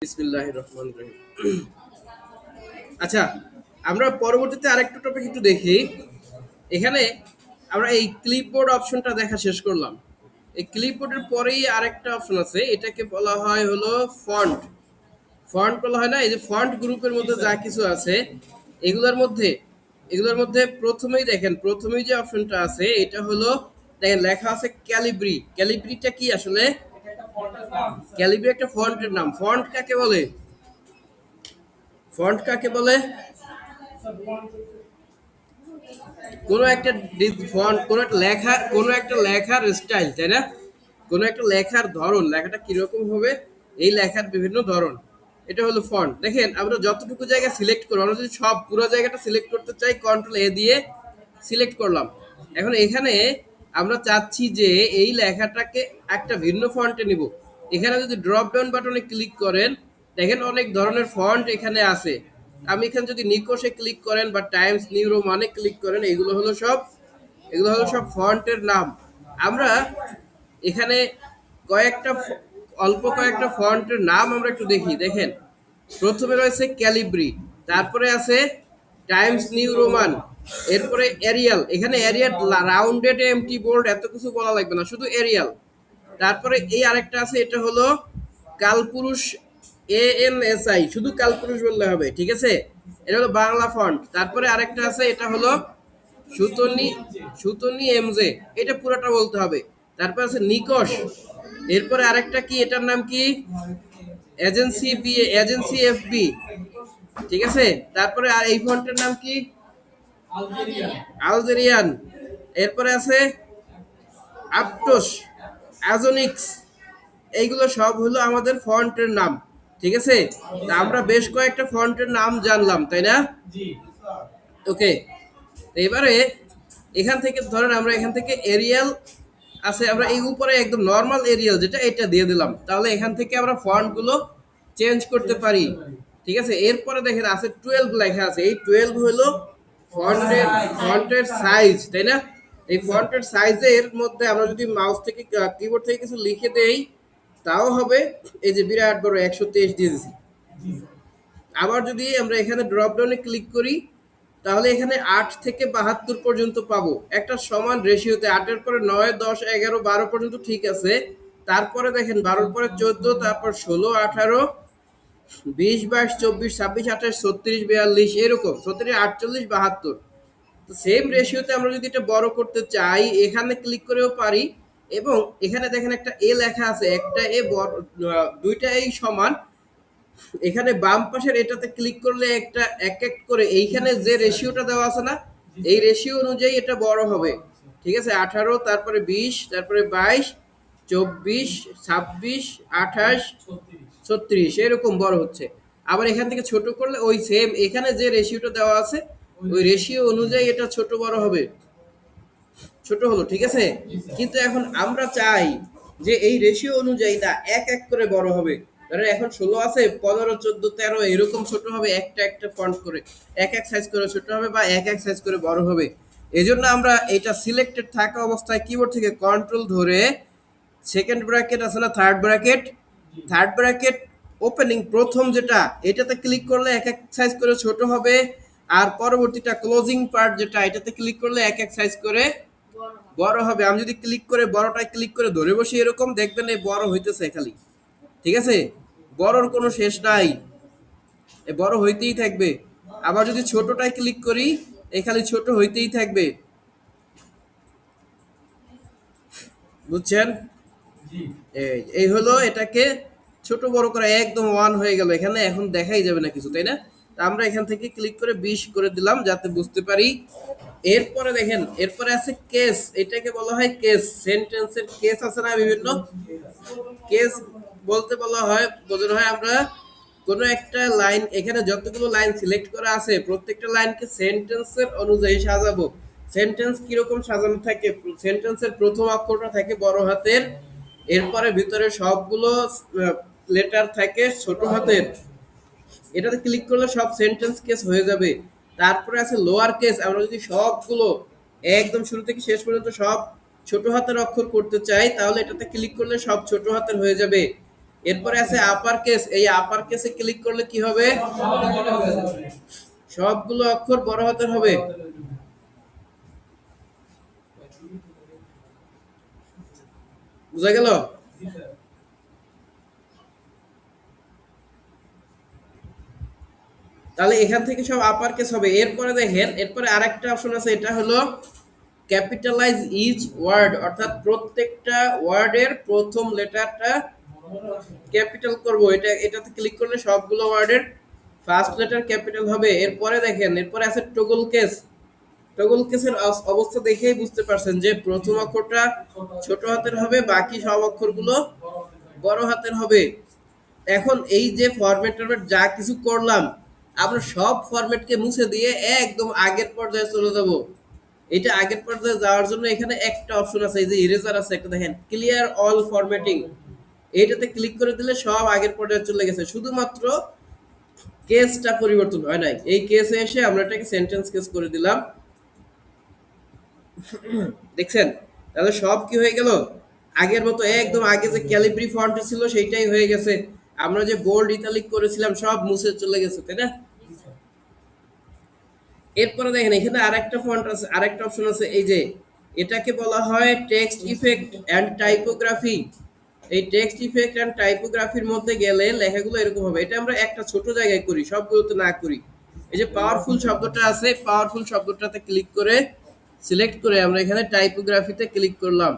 বিসমিল্লাহির রহমানির রহিম। আচ্ছা, আমরা পরবর্তীতে আরেকটা টপিক একটু দেখি। এখানে আমরা এই ক্লিপবোর্ড অপশনটা দেখা শেষ করলাম। এই ক্লিপবোর্ডের পরেই আরেকটা অপশন আছে, এটাকে বলা হয় হলো ফন্ট। ফন্ট বলা হয় না, এই যে ফন্ট গ্রুপের মধ্যে যা কিছু আছে এগুলোর মধ্যে এগুলোর মধ্যে প্রথমেই যে অপশনটা আছে এটা হলো, দেখেন লেখা আছে ক্যালিব্রি। ক্যালিব্রিটা কি আসলে? ক্যালিব্রি একটা ফন্টের নাম। ফন্ট কাকে বলে? ফন্ট কাকে বলে? কোনো একটা ফন্ট, কোনো একটা লেখার স্টাইল, তাই না? কোনো একটা লেখার ধরন, লেখাটা কিরকম হবে, এই লেখার বিভিন্ন ধরন, এটা হলো ফন্ট। দেখেন আমরা যতটুকু জায়গা সিলেক্ট করবো, আমরা যদি সব পুরো জায়গাটা সিলেক্ট করতে চাই কন্ট্রোল এ দিয়ে সিলেক্ট করলাম। এখন এখানে আমরা চাচ্ছি যে এই লেখাটাকে একটা ভিন্ন ফন্টে নিব। এখানে যদি ড্রপ ডাউন বাটনে ক্লিক করেন, দেখেন অনেক ধরনের ফন্ট এখানে আছে। আমি এখানে যদি নিকোশে ক্লিক করেন বা টাইমস নিউ রোমানে ক্লিক করেন, এগুলো হলো সব ফন্টের নাম। আমরা এখানে কয়েকটা অল্প কয়েকটা ফন্টের নাম আমরা একটু দেখি। দেখেন প্রথমে রয়েছে ক্যালিব্রি, তারপরে আছে টাইমস নিউ রোমান, এরপরে এরিয়াল। এখানে এরিয়াল, রাউন্ডেড, এমটি, বোল্ড এত কিছু বলা লাগবে না, শুধু এরিয়াল। তারপরে এই আরেকটা আছে, এটা হলো কালপুরুষ, ANSI, শুধু কালপুরুষ বললে হবে, ঠিক আছে? এটা হলো বাংলা ফন্ট। তারপরে আরেকটা আছে, এটা হলো সুতনি, MJ, এটা পুরোটা বলতে হবে। তারপর আছে নিকশ। এরপরে আরেকটা কি, এটার নাম কি? এজেন্সি FB, ঠিক আছে? তারপরে আর এই ফন্টের নাম কি? আলজেরিয়ান। এরপরে আছে আপটোস, অ্যাজোনিক্স। এইগুলো সব হলো আমাদের ফন্টের নাম, ঠিক আছে? তা আমরা বেশ কয়েকটা ফন্টের নাম জানলাম, তাই না? ওকে, এবারে এখান থেকে ধরেন আমরা এখান থেকে এরিয়াল আছে, আমরা এই উপরে একদম নর্মাল এরিয়াল যেটা, এটা দিয়ে দিলাম। তাহলে এখান থেকে আমরা ফন্টগুলো চেঞ্জ করতে পারি, ঠিক আছে? এরপরে দেখেন আছে 12 লেখা আছে, এই 12 হলো ফন্টের সাইজ, তাই না? এই ফন্টের সাইজের মধ্যে আমরা যদি মাউস থেকে, কিবোর্ড থেকে কিছু লিখে দেই তাও হবে। এই যে বিরাট বড় 123 দিয়েছি। আবার যদি আমরা এখানে ড্রপ ডাউনে ক্লিক করি, তাহলে এখানে 8 থেকে 72 পর্যন্ত পাবো, একটা সমান রেশিওতে। 8-এর পরে 9, 10, 11, 12 পর্যন্ত ঠিক আছে। তারপরে দেখেন 12-র পরে 14, তারপর 16, 18, 20, 22, 24, 26, 28, 36, 42, এরকম 36, 48, 72। তো সেম রেশিওতে আমরা যদি এটা বড় করতে চাই, এখানে ক্লিক করেও পারি। এবং এখানে দেখেন একটা এ লেখা আছে, একটা এ বড়, দুইটা এই সমান। এখানে বাম পাশের এটাতে ক্লিক করলে একটা এক এক করে এইখানে যে রেশিওটা দেওয়া আছে না, এই রেশিও অনুযায়ী এটা বড় হবে, ঠিক আছে? 18, তারপরে 20, তারপরে 22, 24, 26, 28, 36, এরকম বড় হচ্ছে। আবার এখান থেকে ছোট করলে ওই সেম এখানে যে রেশিওটা দেওয়া আছে ওই রেশিও অনুযায়ী এটা ছোট বড় হবে। ছোট হলো, ঠিক আছে? কিন্তু এখন আমরা চাই যে এই রেশিও অনুযায়ী না এক এক করে বড় হবে। ধরেন এখন 16 আছে, 15, 14, 13 এরকম ছোট হবে, একটা একটা ফন্ট করে এক এক সাইজ করে ছোট হবে বা এক এক সাইজ করে বড় হবে। এজন্য আমরা এটা সিলেক্টেড থাকা অবস্থায় কিবোর্ড থেকে কন্ট্রোল ধরে সেকেন্ড ব্র্যাকেট আছে না, থার্ড ব্র্যাকেট ওপেনিং, প্রথম যেটা, এটাতে ক্লিক করলে এক এক সাইজ করে ছোট হবে। আর পরবর্তীটা ক্লোজিং পার্ট যেটা, এটাতে ক্লিক করলে এক এক সাইজ করে বড় হবে। আমি যদি ক্লিক করে বড়টায় ক্লিক করে ধরে বসি, এরকম দেখবেন এই বড় হইতেছে খালি, ঠিক আছে? বড়র কোনো শেষ নাই, এ বড় হইতেই থাকবে। আবার যদি ছোটটায় ক্লিক করি, এ খালি ছোট হইতেই থাকবে, বুঝছেন? এই হলো এটাকে ছোট বড় করা, একদম ওয়ান হয়ে গেল এখানে, এখন দেখাই যাবে না কিছু, তাই না? তা আমরা এখান থেকে ক্লিক করে 20 করে দিলাম যাতে বুঝতে পারি। এরপরে দেখেন, এরপরে আছে কেস। এটাকে বলা হয় কেস, সেন্টেন্সের কেস আছে না বিভিন্ন, কেস বলতে বলা হয়, বোঝানো হয় আমরা কোনো একটা লাইন, এখানে যতগুলো লাইন সিলেক্ট করা আছে প্রত্যেকটা লাইনকে সেন্টেন্সের অনুযায়ী সাজাবো। সেন্টেন্স কিরকম সাজানো থাকে, সেন্টেন্সের প্রথম অক্ষরটা থাকে বড় হাতের, এরপরে ভিতরে সবগুলো লেটার থাকে ছোট হাতের। এটাতে ক্লিক করলে সব সেন্টেন্স কেস হয়ে যাবে। তারপরে আছে লোয়ার কেস, আমরা যদি সবগুলো একদম শুরু থেকে শেষ পর্যন্ত সব ছোট হাতের অক্ষর করতে চাই, তাহলে এটাতে ক্লিক করলে সব ছোট হাতের হয়ে যাবে। এরপরে আছে আপার কেস, এই আপার কেসে ক্লিক করলে কি হবে, সবগুলো অক্ষর বড় হাতের হবে। বুঝা গেল? তাহলে এখান থেকে সব আপার কেস হবে। এরপরে দেখেন, এরপরে আরেকটা অপশন আছে, এটা হলো ক্যাপিটালাইজ ইচ ওয়ার্ড, অর্থাৎ প্রত্যেকটা ওয়ার্ডের প্রথম লেটারটা ক্যাপিটাল করব। এটাতে ক্লিক করলে সবগুলো ওয়ার্ডের ফার্স্ট লেটার ক্যাপিটাল হবে। এরপরে দেখেন, এরপরে আছে টগল কেস। টগল কেসের অবস্থা দেখেই বুঝতে পারছেন যে প্রথম অক্ষরটা ছোট হাতের হবে, বাকি সব অক্ষরগুলো বড় হাতের হবে। এখন এই যে ফরম্যাট টরম্যাট যা কিছু করলাম, আমরা সব ফরম্যাটকে মুছে দিয়ে একদম আগের পর্যায়ে চলে যাব। এটা আগের পর্যায়ে যাওয়ার জন্য এখানে একটা অপশন আছে, এই যে ইরেজার আছে একটা, দেখেন ক্লিয়ার অল ফরম্যাটিং। এইটাতে ক্লিক করে দিলে সব আগের পর্যায়ে চলে গেছে, শুধুমাত্র কেসটা পরিবর্তন হয় নাই। এই কেসে এসে আমরা এটাকে সেন্টেন্স কেস করে দিলাম। দেখছেন? তাহলে সব কি হয়ে গেল, আগের মতো একদম আগে যে ক্যালিব্রি ফন্ট ছিল সেইটাই হয়ে গেছে। আমরা যে বোল্ড ইতালিক করেছিলাম সব মুছে চলে গেছে, তাই না? এরপরে দেখেন এখানে আরেকটা ফন্ট আছে, আরেকটা অপশন আছে, এই যে এটাকে বলা হয় টেক্সট ইফেক্ট অ্যান্ড টাইপোগ্রাফি। এই টেক্সট ইফেক্ট অ্যান্ড টাইপোগ্রাফির মধ্যে গেলে লেখাগুলো এরকম হবে। এটা আমরা একটা ছোট জায়গায় করি, সবগুলোতে না করি। এই যে পাওয়ারফুল শব্দটা আছে, পাওয়ারফুল শব্দটাতে ক্লিক করে সিলেক্ট করে আমরা এখানে টাইপোগ্রাফিতে ক্লিক করলাম।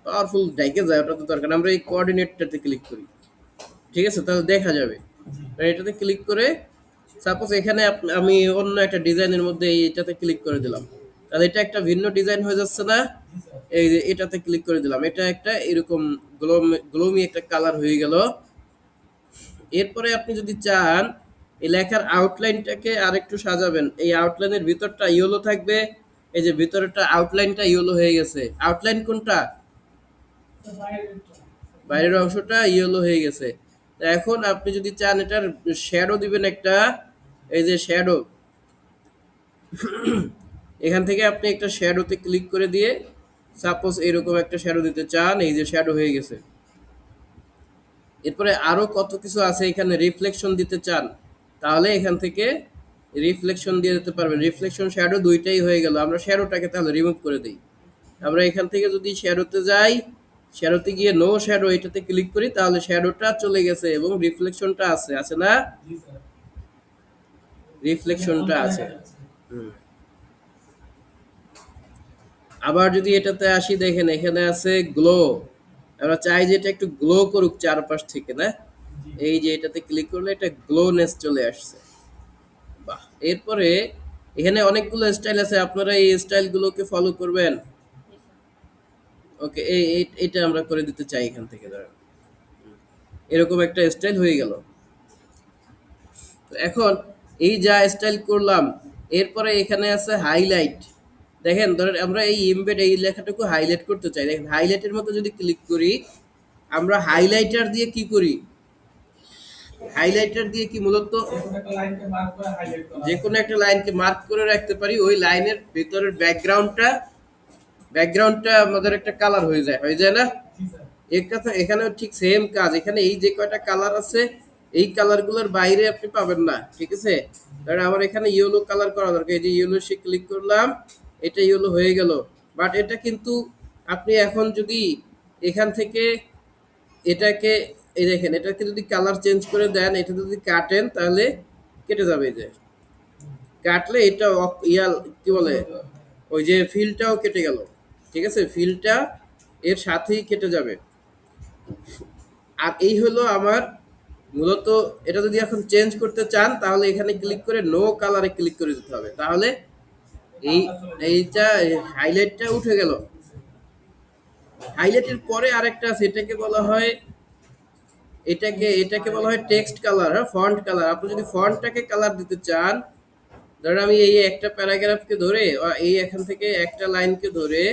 পাওয়ারফুল ডাইকে যায়, ওটা তো দরকার, আমরা এই কোঅর্ডিনেটটাতে ক্লিক করি। ঠিক আছে, তাহলে দেখা যাবে। এটাতে ক্লিক করে সাপোজ এখানে আমি অন্য একটা ডিজাইনের মধ্যে এটাতে ক্লিক করে দিলাম, তাহলে এটা একটা ভিন্ন ডিজাইন হয়ে যাচ্ছে না? এই যে এটাতে ক্লিক করে দিলাম, এটা একটা এরকম গ্লোমি একটা কালার হয়ে গেল। এরপরে আপনি যদি চান এই লেখার আউটলাইনটাকে আরেকটু সাজাবেন, এই আউটলাইনের ভিতরটা ইয়েলো থাকবে। এই যে ভিতরটা আউটলাইনটা ইয়েলো হয়ে গেছে। আউটলাইন কোনটা? বাইরের অংশটা ইয়েলো হয়ে গেছে। এখন আপনি যদি চান এটার শ্যাডো দিবেন একটা, এই যে শ্যাডো, এখান থেকে আপনি একটা শ্যাডোতে ক্লিক করে দিয়ে সাপোজ এরকম একটা শ্যাডো দিতে চান, এই যে শ্যাডো হয়ে গেছে। এরপরে আরো কত কিছু আছে, এখানে রিফ্লেকশন দিতে চান তাহলে এখান থেকে রিফ্লেকশন দিয়ে দিতে পারবেন। রিফ্লেকশন শ্যাডো দুইটাই হয়ে গেল। আমরা শ্যাডোটাকে তাহলে রিমুভ করে দিই। আমরা এখান থেকে যদি শ্যাডোতে যাই, শ্যাডোতে গিয়ে নো শ্যাডো এটাতে ক্লিক করি, তাহলে শ্যাডোটা চলে গেছে এবং রিফ্লেকশনটা আছে, আছে না? রিফ্লেকশনটা আছে। আবার যদি এটাতে আসি, দেখেন এখানে আছে গ্লো। আমরা চাই যে এটা একটু গ্লো করুক চারপাশ থেকে, না? এই যে এটাতে ক্লিক করলে এটা গ্লোনেস চলে আসছে। বাহ। এরপরে এখানে অনেকগুলো স্টাইল আছে, আপনারা এই স্টাইলগুলোকে ফলো করবেন। ওকে, এটা আমরা করে দিতে চাই এখান থেকে, ধরেন এরকম একটা স্টাইল হয়ে গেল। এখন এই যা স্টাইল করলাম, এরপরে এখানে আছে হাইলাইট। দেখেন ধরেন আমরা এই এমবেড এই লেখাটুকু হাইলাইট করতে চাই, দেখেন হাইলাইটের মতো যদি ক্লিক করি, আমরা হাইলাইটার দিয়ে কি করি, হাইলাইটার দিয়ে কি মূলত যে কোনো একটা লাইনকে মার্ক করে রাখতে পারি, ওই লাইনের ভিতরের ব্যাকগ্রাউন্ডটা, ব্যাকগ্রাউন্ডটা আমাদের একটা কালার হয়ে যায়, হয়ে যায় না? এর কথা এখানেও ঠিক সেম কাজ। এখানে এই যে কয়টা কালার আছে, এই কালারগুলোর বাইরে আপনি পাবেন না, ঠিক আছে? কারণ আমার এখানে ইয়েলো কালার করা দরকার। এই যে ইয়েলো সে ক্লিক করলাম, এটা ইয়েলো হয়ে গেল। বাট এটা কিন্তু আপনি এখন যদি এখান থেকে এটাকে, এই দেখেন এটাকে যদি কালার চেঞ্জ করে দেন, এটা যদি কাটেন তাহলে কেটে যাবে। এই যে কাটলে এটা ইয়াল কি বলে, ওই যে ফিলটাও কেটে গেল। ঠিক আছে, ফিলটা এর সাথেই কেটে যাবে। আর এই হলো আমার মূলত, এটা যদি এখন চেঞ্জ করতে চান তাহলে এখানে ক্লিক করে নো কালারে ক্লিক করে দিতে হবে, তাহলে এই এইটা হাইলাইটটা উঠে গেল। হাইলাইটের পরে আরেকটা আছে, এটাকে বলা হয়, এটাকে বলা হয় টেক্সট কালার, হ্যাঁ, ফন্ট কালার। আপনি যদি ফন্টটাকে কালার দিতে চান, ধরেন আমি এই একটা প্যারাগ্রাফকে ধরে, এই এখান থেকে একটা লাইনকে ধরে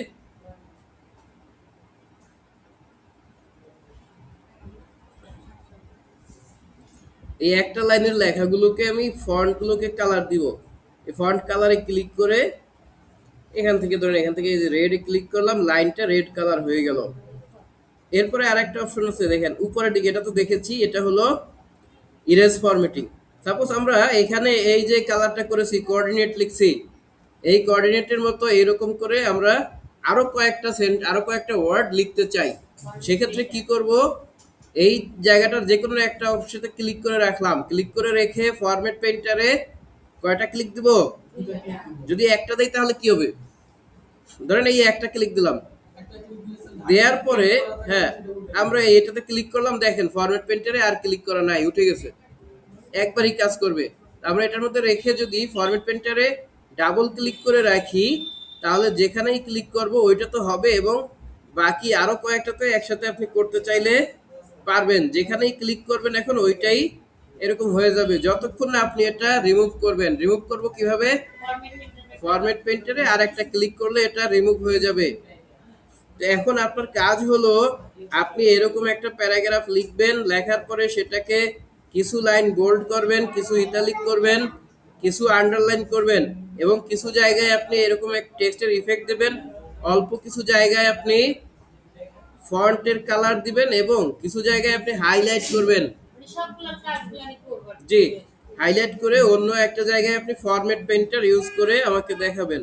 এই একটা লাইনের লেখাগুলোকে আমি ফন্টগুলোকে কালার দিব। এই ফন্ট কালারে ক্লিক করে এখান থেকে ধরেন, এখান থেকে এই যে রেড ক্লিক করলাম, লাইনটা রেড কালার হয়ে গেল। এরপরে আরেকটা অপশন আছে দেখেন উপরের দিকে, এটা তো দেখেছি, এটা হলো ইরেজ ফরম্যাটিং। সাপোজ আমরা এখানে এই যে কালারটা করেছি, কোঅর্ডিনেট লিখছি, এই কোঅর্ডিনেটের মতো এরকম করে আমরা আরো কয়েকটা ওয়ার্ড লিখতে চাই। সেক্ষেত্রে কি করব, এই জায়গাটার যে কোনো একটা অপশনে ক্লিক করে রাখলাম, ক্লিক করে রেখে ফরম্যাট পেইন্টারে কয়টা ক্লিক দিব, যদি একটা দেই তাহলে কি হবে, ধরেন এই একটা ক্লিক দিলাম, দেওয়ার পরে হ্যাঁ আমরা এটাতে ক্লিক করলাম, দেখেন ফরম্যাট পেইন্টারে আর ক্লিক করা নাই, উঠে গেছে, একবারই কাজ করবে। আমরা এটার মধ্যে রেখে যদি ফরম্যাট পেইন্টারে ডাবল ক্লিক করে রাখি, তাহলে যেখানেই ক্লিক করব ওইটা তো হবে, এবং বাকি আরো কয়েকটাতে একসাথে আপনি করতে চাইলে পারবেন, যেখানেই ক্লিক করবেন এখন ওইটাই এরকম হয়ে যাবে, যতক্ষণ না আপনি এটা রিমুভ করবেন। রিমুভ করব কিভাবে, ফরম্যাট পেইন্টারে আর একটা ক্লিক করলে এটা রিমুভ হয়ে যাবে। তো এখন আপনার কাজ হলো, আপনি এরকম একটা প্যারাগ্রাফ লিখবেন, লেখার পরে সেটাকে কিছু লাইন বোল্ড করবেন, কিছু ইটালিক করবেন, কিছু আন্ডারলাইন করবেন, এবং কিছু জায়গায় আপনি এরকম এক টেক্সটের ইফেক্ট দেবেন, অল্প কিছু জায়গায় আপনি ফন্টের কালার দিবেন, এবং কিছু জায়গায় আপনি হাইলাইট করবেন। জি, হাইলাইট করে অন্য একটা জায়গায় আপনি ফরম্যাট পেইন্টার ইউজ করে আমাকে দেখাবেন।